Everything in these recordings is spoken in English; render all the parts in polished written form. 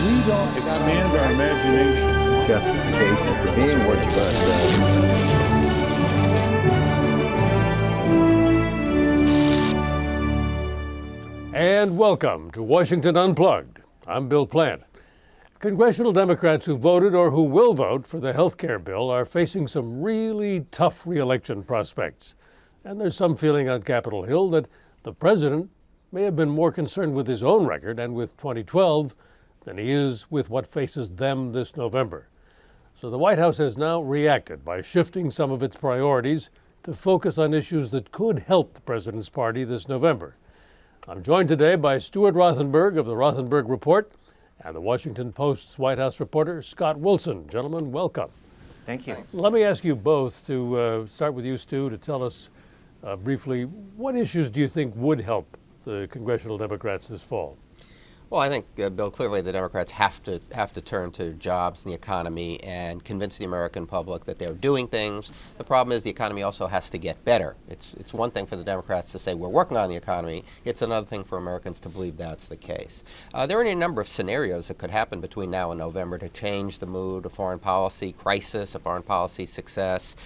we don't expand our imagination. Justification for being what you are. And welcome to Washington Unplugged. I'm Bill Plante. Congressional Democrats who voted or who will vote for the health care bill are facing some really tough re-election prospects. And there's some feeling on Capitol Hill that the president may have been more concerned with his own record and with 2012 than he is with what faces them this November. So the White House has now reacted by shifting some of its priorities to focus on issues that could help the president's party this November. I'm joined today by Stuart Rothenberg of the Rothenberg Report and the Washington Post's White House reporter, Scott Wilson. Gentlemen, welcome. Thank you. Let me ask you both to start with you, Stu, to tell us briefly, what issues do you think would help the congressional Democrats this fall? Well, I think, Bill, clearly the Democrats have to turn to jobs and the economy and convince the American public that they're doing things. The problem is the economy also has to get better. It's one thing for the Democrats to say we're working on the economy. It's another thing for Americans to believe that's the case. There are any number of scenarios that could happen between now and November to change the mood, a foreign policy crisis, a foreign policy success,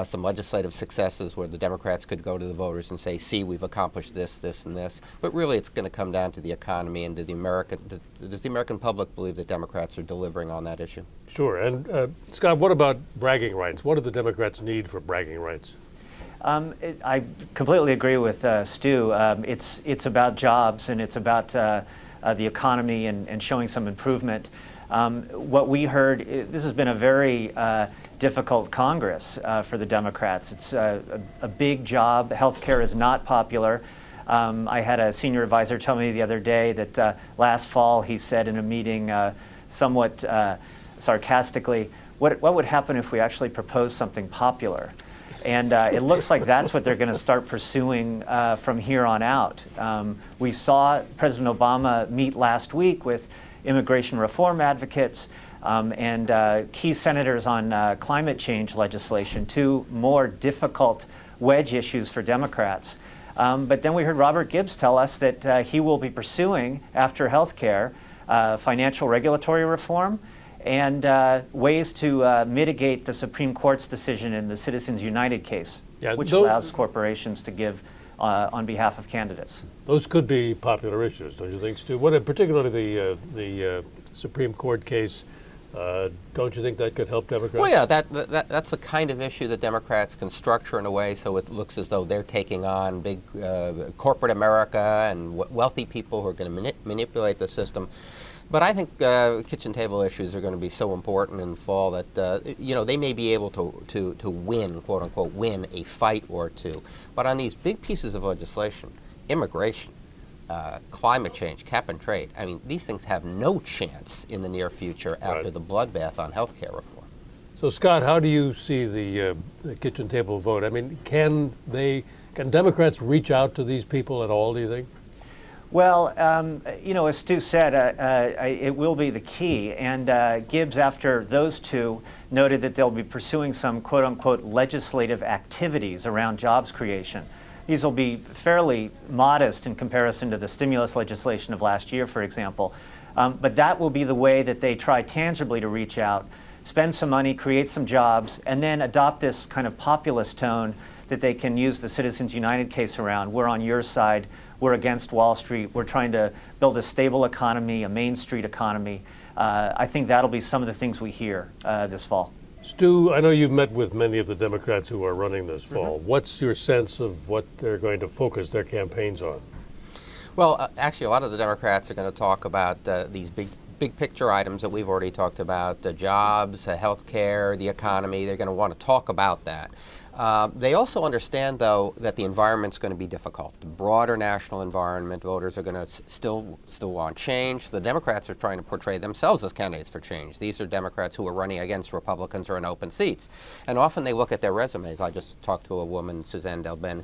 some legislative successes where the Democrats could go to the voters and say, see, we've accomplished this, this, and this. But really it's going to come down to the economy and to the does the American public believe that Democrats are delivering on that issue? Sure. And Scott, what about bragging rights? What do the Democrats need for bragging rights? I completely agree with Stu. It's about jobs and it's about the economy and showing some improvement. What we heard, this has been a very difficult Congress for the Democrats. It's a big job. Healthcare is not popular. I had a senior advisor tell me the other day that last fall he said in a meeting somewhat sarcastically, what would happen if we actually proposed something popular? And it looks like that's what they're going to start pursuing from here on out. We saw President Obama meet last week with immigration reform advocates and key senators on climate change legislation, two more difficult wedge issues for Democrats. But then we heard Robert Gibbs tell us that he will be pursuing, after health care, financial regulatory reform and ways to mitigate the Supreme Court's decision in the Citizens United case, which allows corporations to give on behalf of candidates. Those could be popular issues, don't you think, Stu? What, particularly the Supreme Court case, don't you think that could help Democrats? Well, yeah, that's the kind of issue that Democrats can structure in a way so it looks as though they're taking on big corporate America and wealthy people who are going to manipulate the system. But I think kitchen table issues are going to be so important in the fall that they may be able to win, quote unquote, win a fight or two. But on these big pieces of legislation, immigration, climate change, cap and trade, I mean, these things have no chance in the near future after the bloodbath on health care reform. So, Scott, how do you see the kitchen table vote? I mean, can Democrats reach out to these people at all, do you think? Well, as Stu said, it will be the key. And Gibbs, after those two, noted that they'll be pursuing some quote-unquote legislative activities around jobs creation. These will be fairly modest in comparison to the stimulus legislation of last year, for example. But that will be the way that they try tangibly to reach out, spend some money, create some jobs, and then adopt this kind of populist tone that they can use the Citizens United case around. We're on your side. We're against Wall Street. We're trying to build a stable economy, a Main Street economy. I think that'll be some of the things we hear this fall. Stu, I know you've met with many of the Democrats who are running this fall. What's your sense of what they're going to focus their campaigns on? Well, actually, a lot of the Democrats are going to talk about these big picture items that we've already talked about, the jobs, health care, the economy. They're going to want to talk about that. They also understand, though, that the environment's going to be difficult. The broader national environment, voters are going to still want change. The Democrats are trying to portray themselves as candidates for change. These are Democrats who are running against Republicans or in open seats. And often they look at their resumes. I just talked to a woman, Suzanne Delbene,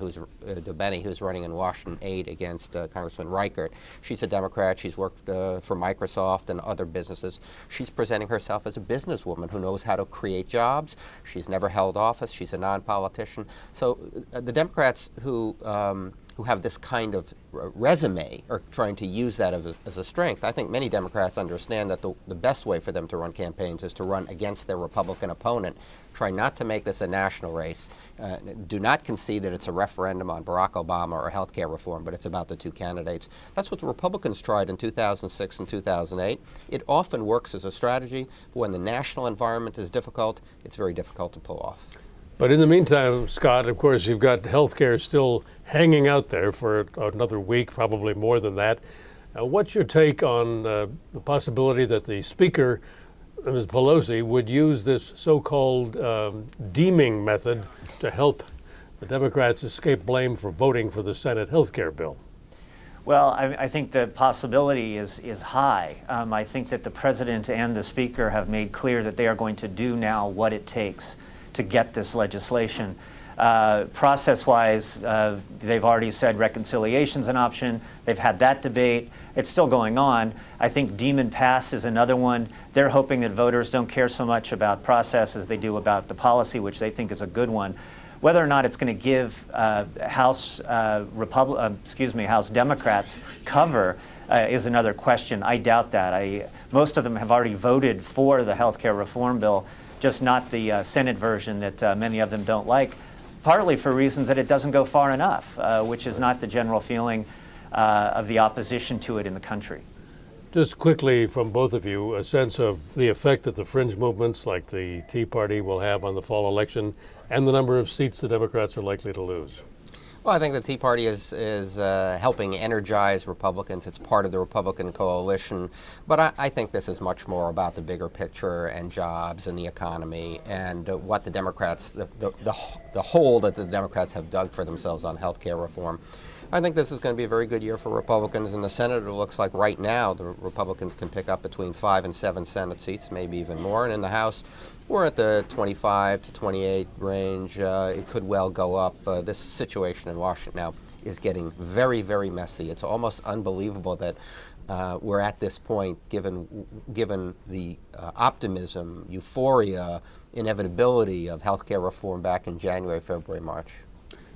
who's running in Washington aid against Congressman Reichert. She's a Democrat. She's worked for Microsoft and other businesses. She's presenting herself as a businesswoman who knows how to create jobs. She's never held office. She's a non-politician. politician. So the Democrats who have this kind of resume are trying to use that as a strength. I think many Democrats understand that the best way for them to run campaigns is to run against their Republican opponent. Try not to make this a national race. Do not concede that it's a referendum on Barack Obama or health care reform, but it's about the two candidates. That's what the Republicans tried in 2006 and 2008. It often works as a strategy, but when the national environment is difficult, it's very difficult to pull off. But in the meantime, Scott, of course, you've got health care still hanging out there for another week, probably more than that. What's your take on the possibility that the Speaker, Ms. Pelosi, would use this so-called deeming method to help the Democrats escape blame for voting for the Senate health care bill? Well, I think the possibility is high. I think that the President and the Speaker have made clear that they are going to do now what it takes to get this legislation. Process-wise, they've already said reconciliation's an option. They've had that debate. It's still going on. I think deem and pass is another one. They're hoping that voters don't care so much about process as they do about the policy, which they think is a good one. Whether or not it's going to give House Democrats cover is another question. I doubt that. Most of them have already voted for the health care reform bill, just not the Senate version that many of them don't like, partly for reasons that it doesn't go far enough, which is not the general feeling of the opposition to it in the country. Just quickly from both of you, a sense of the effect that the fringe movements like the Tea Party will have on the fall election and the number of seats the Democrats are likely to lose. Well, I think the Tea Party is helping energize Republicans. It's part of the Republican coalition. But I think this is much more about the bigger picture and jobs and the economy and what the Democrats, the hole that the Democrats have dug for themselves on health care reform. I think this is going to be a very good year for Republicans. In the Senate, it looks like right now the Republicans can pick up between 5 and 7 Senate seats, maybe even more. And in the House, we're at the 25 to 28 range. It could well go up. This situation in Washington now is getting very, very messy. It's almost unbelievable that we're at this point, given the optimism, euphoria, inevitability of health care reform back in January, February, March.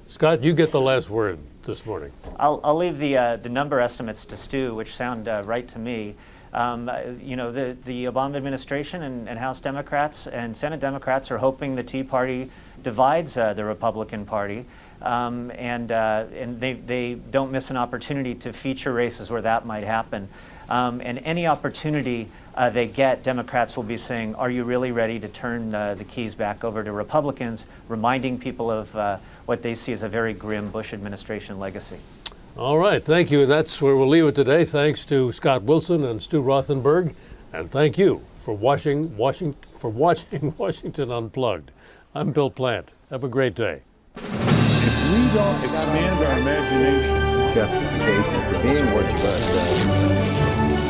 Scott, you get the last word this morning. I'll leave the number estimates to Stu, which sound right to me. The Obama administration and House Democrats and Senate Democrats are hoping the Tea Party divides the Republican Party, and they don't miss an opportunity to feature races where that might happen. And any opportunity they get, Democrats will be saying, are you really ready to turn the keys back over to Republicans, reminding people of what they see as a very grim Bush administration legacy. All right, thank you. That's where we'll leave it today. Thanks to Scott Wilson and Stu Rothenberg, and thank you for watching Washington Unplugged. I'm Bill Plante. Have a great day. If we don't expand our imagination, Justification for being what you are.